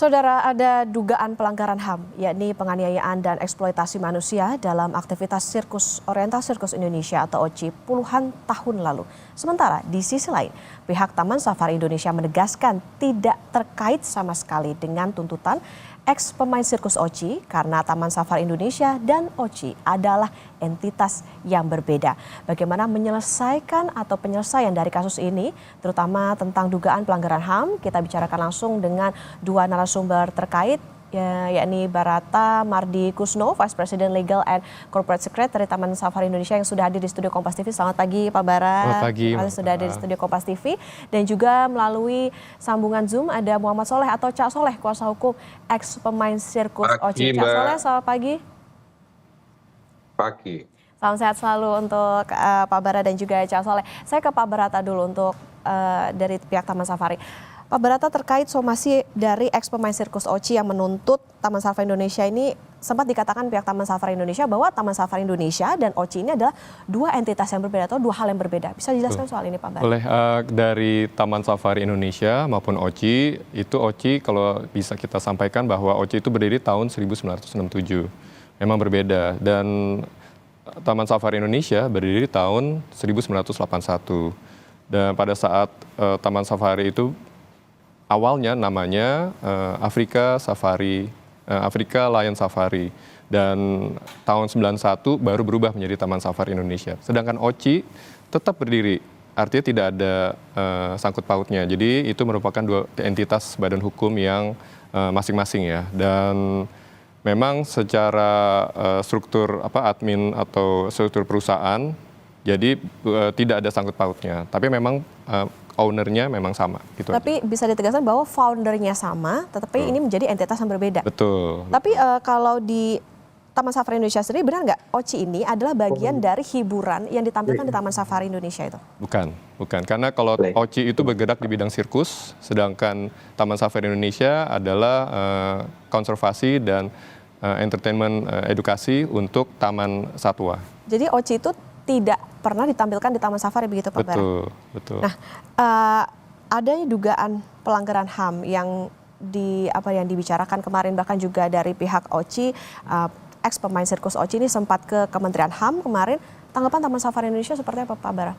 Saudara, ada dugaan pelanggaran HAM, yakni penganiayaan dan eksploitasi manusia dalam aktivitas Sirkus Oriental Sirkus Indonesia atau OCI puluhan tahun lalu. Sementara di sisi lain, pihak Taman Safari Indonesia menegaskan tidak terkait sama sekali dengan tuntutan ex pemain Sirkus OCI karena Taman Safari Indonesia dan OCI adalah entitas yang berbeda. Bagaimana menyelesaikan atau penyelesaian dari kasus ini, terutama tentang dugaan pelanggaran HAM, kita bicarakan langsung dengan dua narasumber terkait, yakni Barata Mardi Kusno, Vice President Legal and Corporate Secretary Taman Safari Indonesia yang sudah hadir di studio Kompas TV. Selamat pagi Pak Bara. Selamat pagi. Sudah hadir di studio Kompas TV. Dan juga melalui sambungan Zoom ada Muhammad Soleh atau Cak Soleh, kuasa hukum ex pemain Sirkus OCI. Cak Soleh, selamat pagi. Pagi. Salam sehat selalu untuk Pak Bara dan juga Cak Soleh. Saya ke Pak Barata dulu untuk dari pihak Taman Safari. Pak Barata, terkait somasi dari ex pemain Sirkus OCI yang menuntut Taman Safari Indonesia ini, sempat dikatakan pihak Taman Safari Indonesia bahwa Taman Safari Indonesia dan OCI ini adalah dua entitas yang berbeda atau dua hal yang berbeda. Bisa dijelaskan soal ini Pak Barata? Boleh, dari Taman Safari Indonesia maupun OCI, itu OCI kalau bisa kita sampaikan bahwa OCI itu berdiri tahun 1967. Memang berbeda, dan Taman Safari Indonesia berdiri tahun 1981. Dan pada saat Taman Safari itu awalnya namanya Afrika Lion Safari, dan tahun 91 baru berubah menjadi Taman Safari Indonesia. Sedangkan OCI tetap berdiri, artinya tidak ada sangkut pautnya. Jadi itu merupakan dua entitas badan hukum yang masing-masing ya. Dan memang secara struktur admin atau struktur perusahaan, jadi tidak ada sangkut pautnya. Tapi memang ownernya memang sama. Gitu tapi aja. Bisa ditegaskan bahwa foundernya sama, tetapi ini menjadi entitas yang berbeda. Betul. Tapi kalau di Taman Safari Indonesia sendiri, benar nggak OCI ini adalah bagian dari hiburan yang ditampilkan di Taman Safari Indonesia itu? Bukan. Karena kalau OCI itu bergerak di bidang sirkus, sedangkan Taman Safari Indonesia adalah konservasi dan entertainment edukasi untuk taman satwa. Jadi OCI itu tidak pernah ditampilkan di Taman Safari, begitu Pak Bara? Betul. Nah, adanya dugaan pelanggaran HAM yang dibicarakan kemarin, bahkan juga dari pihak OCI, ex pemain Sirkus OCI ini sempat ke Kementerian HAM kemarin. Tanggapan Taman Safari Indonesia seperti apa Pak Bara?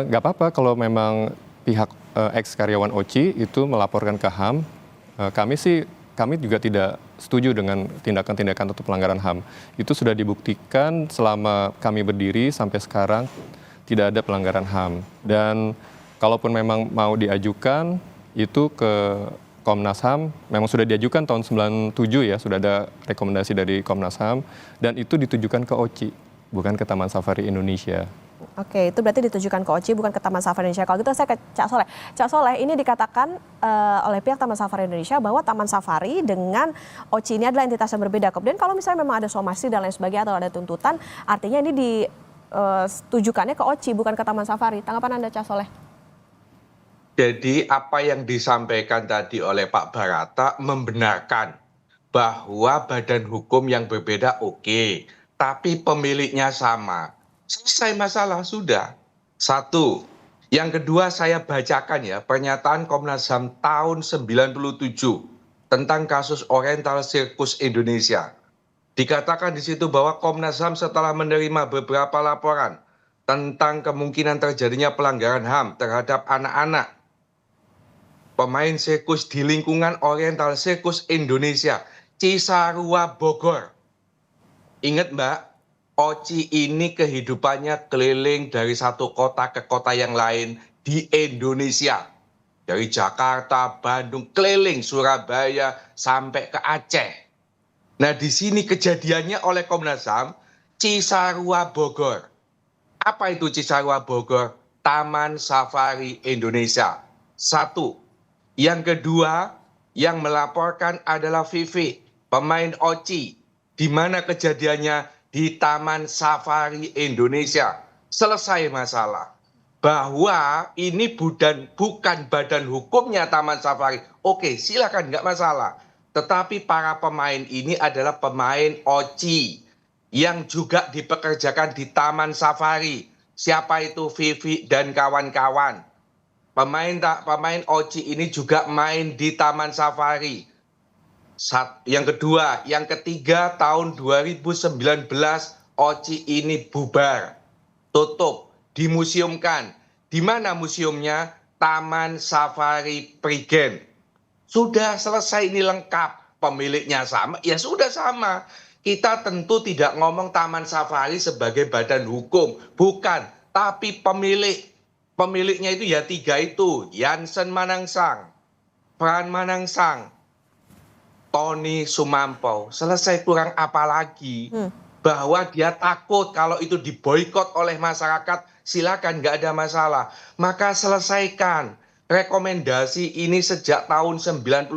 Nggak apa-apa kalau memang pihak ex karyawan OCI itu melaporkan ke HAM. Kami juga tidak setuju dengan tindakan-tindakan atau pelanggaran HAM. Itu sudah dibuktikan selama kami berdiri sampai sekarang tidak ada pelanggaran HAM. Dan kalaupun memang mau diajukan itu ke Komnas HAM, memang sudah diajukan tahun 97 ya, sudah ada rekomendasi dari Komnas HAM, dan itu ditujukan ke OCI, bukan ke Taman Safari Indonesia. Oke, itu berarti ditujukan ke OCI, bukan ke Taman Safari Indonesia. Kalau gitu saya ke Cak Soleh. Cak Soleh, ini dikatakan oleh pihak Taman Safari Indonesia bahwa Taman Safari dengan OCI ini adalah entitas yang berbeda. Kemudian kalau misalnya memang ada somasi dan lain sebagainya atau ada tuntutan, artinya ini ditujukannya ke OCI, bukan ke Taman Safari. Tanggapan Anda, Cak Soleh? Jadi apa yang disampaikan tadi oleh Pak Barata membenarkan bahwa badan hukum yang berbeda oke, tapi pemiliknya sama. Selesai masalah, sudah. Satu. Yang kedua, saya bacakan ya pernyataan Komnas HAM tahun 97 tentang kasus Oriental Sirkus Indonesia. Dikatakan di situ bahwa Komnas HAM setelah menerima beberapa laporan tentang kemungkinan terjadinya pelanggaran HAM terhadap anak-anak pemain sirkus di lingkungan Oriental Sirkus Indonesia, Cisarua, Bogor. Ingat Mbak, OCI ini kehidupannya keliling dari satu kota ke kota yang lain di Indonesia. Dari Jakarta, Bandung, keliling Surabaya, sampai ke Aceh. Nah di sini kejadiannya oleh Komnas HAM, Cisarua, Bogor. Apa itu Cisarua, Bogor? Taman Safari Indonesia. Satu. Yang kedua, yang melaporkan adalah Vivi, pemain OCI. Di mana kejadiannya? Di Taman Safari Indonesia. Selesai masalah. Bahwa ini bukan badan hukumnya Taman Safari. Oke, silakan, nggak masalah. Tetapi para pemain ini adalah pemain OCI yang juga dipekerjakan di Taman Safari. Siapa itu? Vivi dan kawan-kawan. Pemain OCI ini juga main di Taman Safari. Yang kedua, yang ketiga tahun 2019 OCI ini bubar, tutup, dimuseumkan. Di mana museumnya? Taman Safari Prigen. Sudah selesai, ini lengkap. Pemiliknya sama, ya sudah sama. Kita tentu tidak ngomong Taman Safari sebagai badan hukum, bukan. Tapi pemiliknya itu ya tiga itu, Jansen Manangsang, Pran Manangsang, Tony Sumampo. Selesai, kurang apa lagi? Bahwa dia takut kalau itu diboikot oleh masyarakat, silakan, nggak ada masalah. Maka selesaikan. Rekomendasi ini sejak tahun 97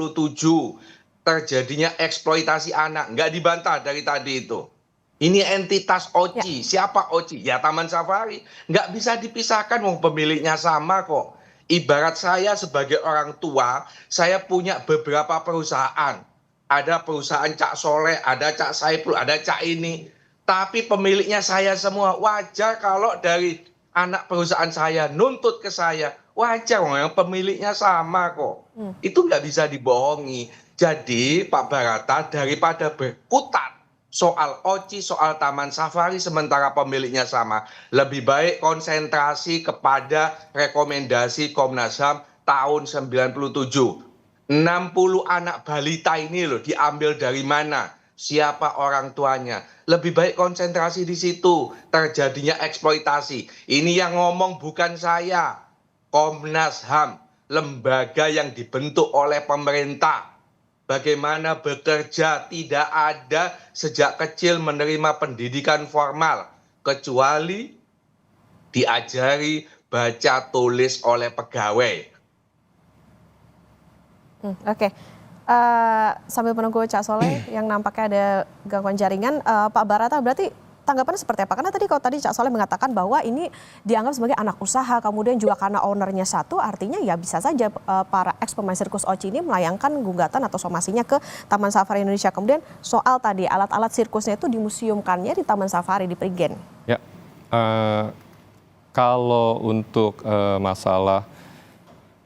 terjadinya eksploitasi anak, nggak dibantah dari tadi itu. Ini entitas OCI. Siapa OCI? Ya Taman Safari. Nggak bisa dipisahkan, wong pemiliknya sama kok. Ibarat saya sebagai orang tua, saya punya beberapa perusahaan. Ada perusahaan Cak Soleh, ada Cak Saipul, ada Cak ini. Tapi pemiliknya saya semua. Wajar kalau dari anak perusahaan saya nuntut ke saya. Wajar, yang pemiliknya sama kok. Itu nggak bisa dibohongi. Jadi Pak Barata, daripada berkutat soal OCI, soal Taman Safari sementara pemiliknya sama, lebih baik konsentrasi kepada rekomendasi Komnas HAM tahun 97. 60 anak balita ini loh diambil dari mana? Siapa orang tuanya? Lebih baik konsentrasi di situ. Terjadinya eksploitasi. Ini yang ngomong bukan saya. Komnas HAM, lembaga yang dibentuk oleh pemerintah. Bagaimana bekerja, tidak ada sejak kecil menerima pendidikan formal. Kecuali diajari baca tulis oleh pegawai. Oke. Sambil menunggu Cak Soleh yang nampaknya ada gangguan jaringan, Pak Barata berarti tanggapannya seperti apa? Karena kalau tadi Cak Soleh mengatakan bahwa ini dianggap sebagai anak usaha, kemudian juga karena ownernya satu, artinya ya bisa saja para ex-pemain sirkus OCI ini melayangkan gugatan atau somasinya ke Taman Safari Indonesia. Kemudian soal tadi alat-alat sirkusnya itu dimuseumkannya di Taman Safari di Prigen. Ya, kalau untuk masalah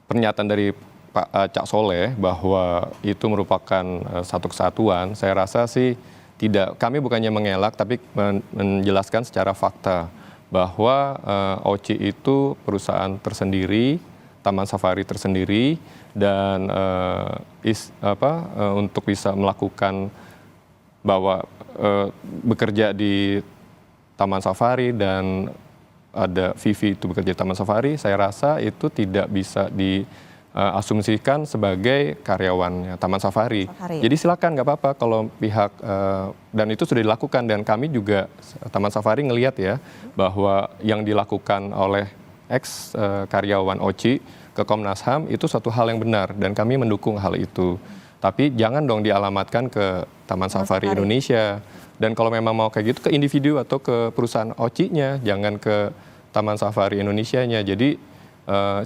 pernyataan dari Pak Cak Soleh bahwa itu merupakan satu kesatuan, saya rasa sih tidak. Kami bukannya mengelak, tapi menjelaskan secara fakta bahwa OCI itu perusahaan tersendiri, Taman Safari tersendiri, dan untuk bisa melakukan bahwa bekerja di Taman Safari dan ada Vivi itu bekerja di Taman Safari, saya rasa itu tidak bisa diasumsikan sebagai karyawannya Taman Safari. Jadi silakan, nggak apa-apa kalau pihak, dan itu sudah dilakukan, dan kami juga Taman Safari ngelihat ya bahwa yang dilakukan oleh ex karyawan OCI ke Komnas HAM itu suatu hal yang benar dan kami mendukung hal itu. Tapi jangan dong dialamatkan ke Taman Safari Indonesia. Dan kalau memang mau kayak gitu ke individu atau ke perusahaan OCI-nya, jangan ke Taman Safari Indonesia-nya. Jadi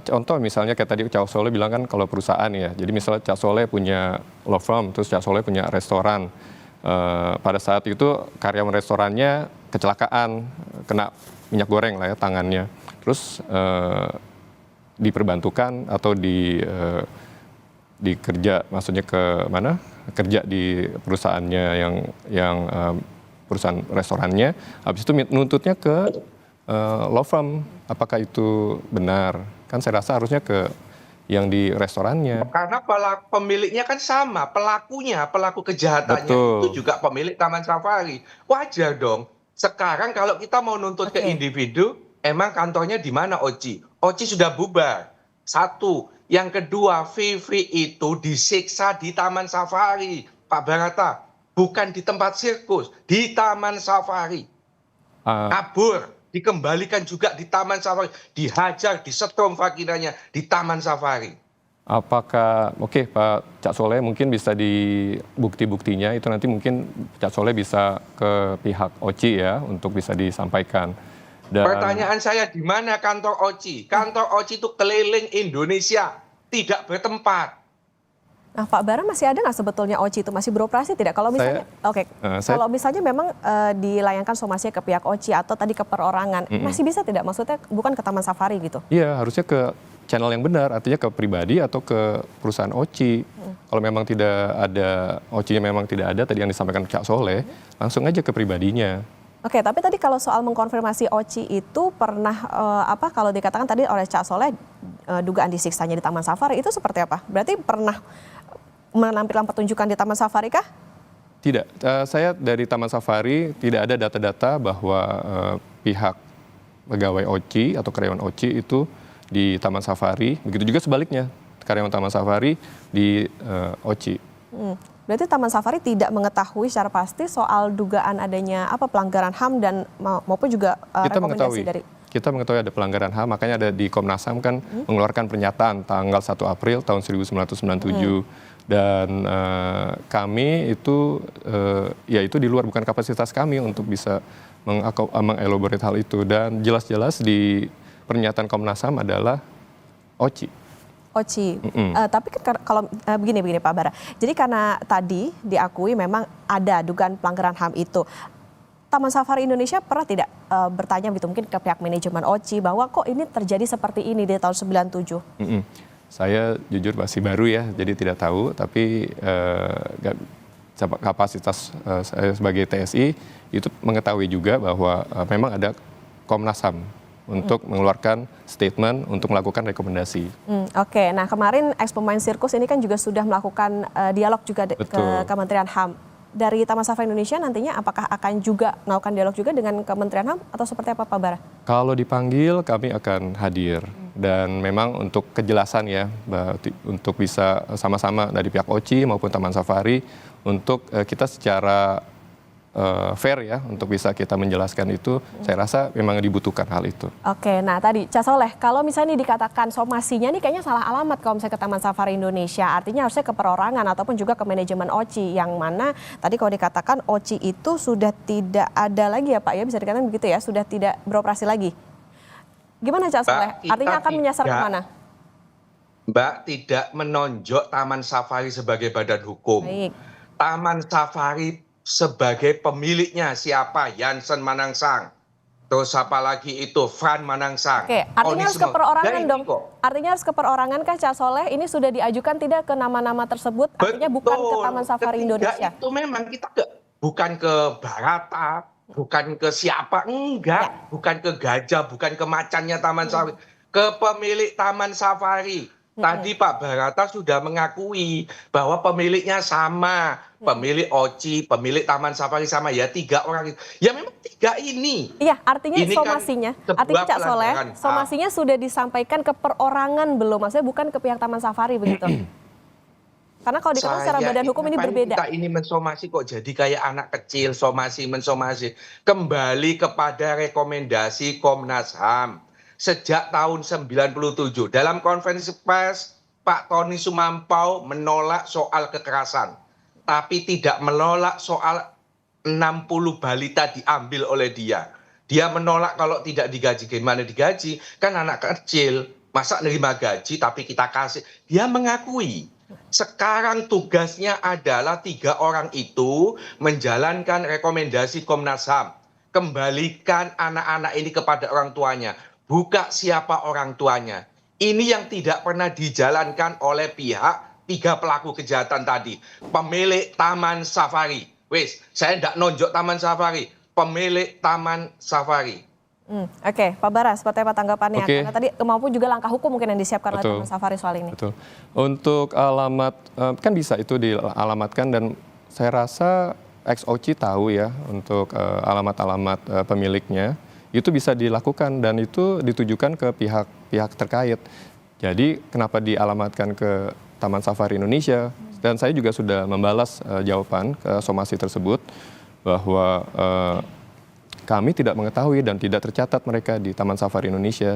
contoh misalnya kayak tadi Cak Soleh bilang kan kalau perusahaan ya. Jadi misalnya Cak Soleh punya law firm, terus Cak Soleh punya restoran. Pada saat itu karyawan restorannya kecelakaan, kena minyak goreng lah ya tangannya. Terus diperbantukan atau dikerja, maksudnya ke mana? Kerja di perusahaannya yang perusahaan restorannya. Habis itu nuntutnya ke law firm, apakah itu benar? Kan saya rasa harusnya ke yang di restorannya. Karena pemiliknya kan sama, pelaku kejahatannya Betul. itu juga pemilik Taman Safari. Wajar dong. Sekarang kalau kita mau nuntut ke individu, emang kantornya di mana OCI? OCI sudah bubar. Satu. Yang kedua, Vivi itu disiksa di Taman Safari, Pak Barata. Bukan di tempat sirkus, di Taman Safari. Kabur, dikembalikan juga di Taman Safari. Dihajar, disetrum vaginanya di Taman Safari. Apakah, oke Pak Cak Soleh mungkin bisa di bukti-buktinya, itu nanti mungkin Cak Soleh bisa ke pihak OCI ya, untuk bisa disampaikan. Dan Pertanyaan saya, di mana kantor OCI? Kantor OCI itu keliling Indonesia, tidak bertempat. Nah, Pak Bara, masih ada nggak sebetulnya OCI itu masih beroperasi tidak? Kalau misalnya, kalau misalnya memang dilayangkan somasinya ke pihak OCI atau tadi ke perorangan, masih bisa tidak? Maksudnya bukan ke Taman Safari gitu? iya, harusnya ke channel yang benar, artinya ke pribadi atau ke perusahaan Oci. Kalau memang tidak ada, Oci-nya memang tidak ada, tadi yang disampaikan Cak Soleh, langsung aja ke pribadinya. Oke, tapi tadi kalau soal mengkonfirmasi Oci itu pernah kalau dikatakan tadi oleh Cak Soleh dugaan disiksanya di Taman Safari itu seperti apa? Berarti pernah menampilkan pertunjukan di Taman Safari kah? Tidak, saya dari Taman Safari tidak ada data-data bahwa pihak pegawai Oci atau karyawan Oci itu di Taman Safari, begitu juga sebaliknya karyawan Taman Safari di Oci. Berarti Taman Safari tidak mengetahui secara pasti soal dugaan adanya pelanggaran HAM dan maupun juga rekomendasi dari... Kita mengetahui ada pelanggaran HAM, makanya ada di Komnas HAM kan mengeluarkan pernyataan tanggal 1 April tahun 1997. Dan kami itu, ya itu di luar, bukan kapasitas kami untuk bisa mengelaborate hal itu. Dan jelas-jelas di pernyataan Komnas HAM adalah Oci. Tapi kan kalau begini Pak Bara, jadi karena tadi diakui memang ada dugaan pelanggaran HAM itu, Taman Safari Indonesia pernah tidak bertanya gitu mungkin ke pihak manajemen Oci bahwa kok ini terjadi seperti ini di tahun 97? Saya jujur masih baru ya, jadi tidak tahu, tapi kapasitas saya sebagai TSI itu mengetahui juga bahwa memang ada Komnas HAM untuk mengeluarkan statement untuk melakukan rekomendasi. Oke, nah kemarin ex pemain sirkus ini kan juga sudah melakukan dialog juga ke Kementerian HAM. Dari Taman Safari Indonesia nantinya apakah akan juga melakukan dialog juga dengan Kementerian HAM atau seperti apa Pak Bara? Kalau dipanggil kami akan hadir dan memang untuk kejelasan ya, untuk bisa sama-sama dari pihak Oci maupun Taman Safari untuk kita secara fair ya untuk bisa kita menjelaskan itu, saya rasa memang dibutuhkan hal itu. Oke, nah tadi Cak Soleh, kalau misalnya dikatakan somasinya nih kayaknya salah alamat kalau misalnya ke Taman Safari Indonesia, artinya harusnya ke perorangan ataupun juga ke manajemen Oci, yang mana tadi kalau dikatakan Oci itu sudah tidak ada lagi ya Pak ya, bisa dikatakan begitu ya, sudah tidak beroperasi lagi. Gimana Cak Soleh? Artinya akan menyasar kemana? Mbak, tidak menonjok Taman Safari sebagai badan hukum. Baik. Taman Safari sebagai pemiliknya siapa? Jansen Manangsang. Terus apa lagi itu? Fran Manangsang. Oke, artinya harus ke perorangan dong. Artinya harus ke perorangan kah Cak Soleh? Ini sudah diajukan tidak ke nama-nama tersebut? Artinya bukan ke Taman Safari Indonesia. Itu memang kita bukan ke Barata, bukan ke siapa, enggak. Bukan ke gajah, bukan ke macannya Taman Safari. Ke pemilik Taman Safari. Tadi Pak Barata sudah mengakui bahwa pemiliknya sama, pemilik Oci, pemilik Taman Safari sama, ya 3 orang. Ya memang 3 ini. Iya, artinya ini somasinya, kan artinya Cak Soleh, somasinya sudah disampaikan ke perorangan belum? Maksudnya bukan ke pihak Taman Safari begitu? Karena kalau dikatakan secara badan hukum ini berbeda. Kita ini mensomasi kok jadi kayak anak kecil, mensomasi. Kembali kepada rekomendasi Komnas HAM. Sejak tahun 97 dalam konferensi pers Pak Tony Sumampau menolak soal kekerasan, tapi tidak menolak soal 60 balita diambil oleh dia. Dia menolak kalau tidak digaji. Gimana digaji? Kan anak kecil, masa nerima gaji tapi kita kasih. Dia mengakui sekarang tugasnya adalah 3 orang itu menjalankan rekomendasi Komnas HAM. Kembalikan anak-anak ini kepada orang tuanya. Buka siapa orang tuanya. Ini yang tidak pernah dijalankan oleh pihak 3 pelaku kejahatan tadi. Pemilik Taman Safari. Wes, saya tidak nonjok Taman Safari. Pemilik Taman Safari. Oke, Pak Bara, seperti apa tanggapannya? Karena tadi maupun juga langkah hukum mungkin yang disiapkan oleh Taman Safari soal ini. Betul. Untuk alamat, kan bisa itu dialamatkan dan saya rasa ex-Oci tahu ya untuk alamat-alamat pemiliknya. Itu bisa dilakukan dan itu ditujukan ke pihak terkait. Jadi kenapa dialamatkan ke Taman Safari Indonesia? Dan saya juga sudah membalas jawaban ke somasi tersebut bahwa kami tidak mengetahui dan tidak tercatat mereka di Taman Safari Indonesia.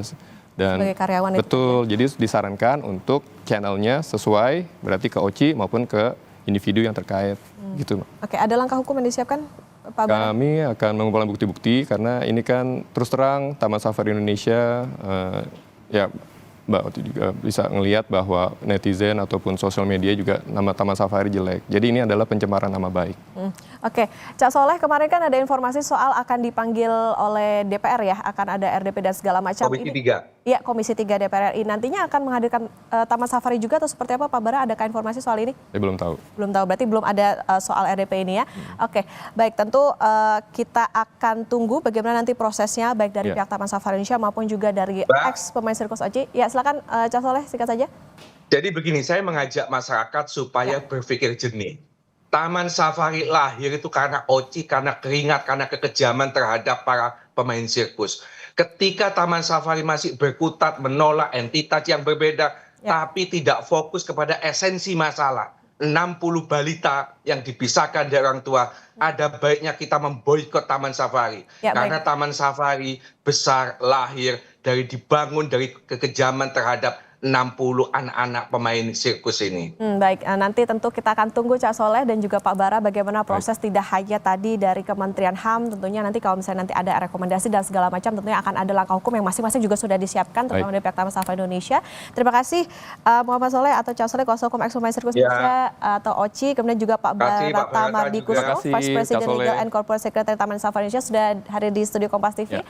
Dan sebagai karyawan betul, jadi disarankan untuk channelnya sesuai berarti ke Oci maupun ke individu yang terkait. Gitu. Oke, ada langkah hukum yang disiapkan? Pak Bara? Kami akan mengumpulkan bukti-bukti karena ini kan terus terang Taman Safari Indonesia ya Mbak Oti juga bisa ngelihat bahwa netizen ataupun sosial media juga nama Taman Safari jelek. Jadi ini adalah pencemaran nama baik. Oke, Cak Soleh kemarin kan ada informasi soal akan dipanggil oleh DPR ya, akan ada RDP dan segala macam. Komisi 3. Ya, Komisi 3 DPR RI nantinya akan menghadirkan Taman Safari juga atau seperti apa Pak Bara? Adakah informasi soal ini? Saya belum tahu. Belum tahu, berarti belum ada soal RDP ini ya. Oke, baik, tentu kita akan tunggu bagaimana nanti prosesnya baik dari pihak Taman Safari Indonesia maupun juga dari ex pemain sirkus Oji. Ya, silakan Cak Soleh, singkat saja. Jadi begini, saya mengajak masyarakat supaya berpikir jernih. Taman Safari lahir itu karena Oci, karena keringat, karena kekejaman terhadap para pemain sirkus. Ketika Taman Safari masih berkutat menolak entitas yang berbeda, tapi tidak fokus kepada esensi masalah. 60 balita yang dipisahkan dari orang tua, ada baiknya kita memboikot Taman Safari. Karena Taman Safari besar, lahir, dibangun dari kekejaman terhadap 60 anak-anak pemain sirkus ini. Baik, nanti tentu kita akan tunggu Cak Soleh dan juga Pak Bara bagaimana proses tidak hanya tadi dari Kementerian HAM, tentunya nanti kalau misalnya nanti ada rekomendasi dan segala macam tentunya akan ada langkah hukum yang masing-masing juga sudah disiapkan terutama dari pihak Taman Safari Indonesia. Terima kasih Muhammad Soleh atau Cak Soleh kuasa hukum ex pemain sirkus Indonesia atau OCI, kemudian juga Pak Barata Mardikusto, Vice President Legal and Corporate Secretary Taman Safari Indonesia sudah hadir di studio Kompas TV.